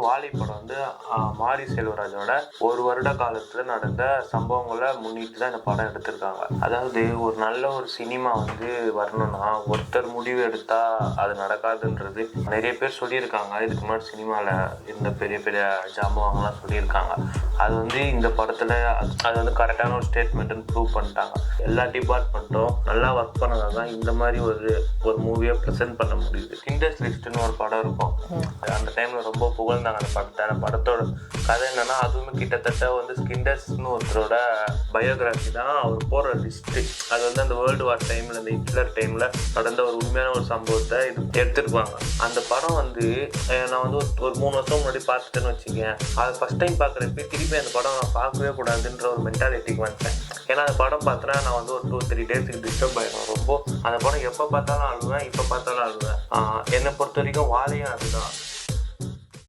வாழை படம் வந்து மாரி செல்வராஜோட ஒரு வருட காலத்தில் நடந்த சம்பவங்களை முன்னிட்டு தான் இந்த படம் எடுத்திருக்காங்க. அதாவது ஒரு நல்ல ஒரு சினிமா வந்து வரணும்னா ஒருத்தர் முடிவு எடுத்தால் அது நடக்காதுன்றது நிறைய பேர் சொல்லியிருக்காங்க. இதுக்கு முன்னாடி சினிமாவில் இருந்த பெரிய பெரிய ஜாம்பவாங்கலாம் சொல்லியிருக்காங்க. அது வந்து இந்த படத்தில் அது வந்து கரெக்டான ஒரு ஸ்டேட்மெண்ட்டுன்னு ப்ரூவ் பண்ணிட்டாங்க. எல்லா டிபார்ட்மெண்ட்டும் நல்லா ஒர்க் பண்ணதாக தான் இந்த மாதிரி ஒரு மூவியை ப்ரெசென்ட் பண்ண முடியுது. கிண்டர்ஸ் லிஸ்ட்னு ஒரு படம் இருக்கும். அந்த டைமில் ரொம்ப புகழ்ந்தாங்க அந்த படத்தை. அந்த படத்தோட கதை என்னென்னா, அதுவுமே கிட்டத்தட்ட வந்து ஸ்கிண்டர்ஸ்னு ஒருத்தரோட பயோகிராஃபி தான். அவர் போகிற லிஸ்ட்டு அது வந்து அந்த வேர்ல்டு வார் டைமில், அந்த ஹிட்லர் டைமில் நடந்த ஒரு உண்மையான ஒரு சம்பவத்தை இது எடுத்துருப்பாங்க. அந்த படம் வந்து நான் வந்து ஒரு 3 வருஷம் முன்னாடி பார்த்துட்டேன்னு வச்சுக்கேன். அதை ஃபஸ்ட் டைம் பார்க்குறப்ப திருப்பி அந்த படம் நான் பார்க்கவே கூடாதுன்ற ஒரு மென்டாலிட்டிக்கு வந்துட்டேன். ஏன்னா அந்த படம் பார்த்தேன்னா நான் வந்து ஒரு 2-3 டேஸுக்கு டிஸ்டர்ப் ஆகிடும். ரொம்ப அந்த படம் எப்போ பார்த்தாலும் அழுவேன், இப்போ பார்த்தாலும் அழுவேன். என்னை பொறுத்த வரைக்கும் வாழையும் அதுதான்.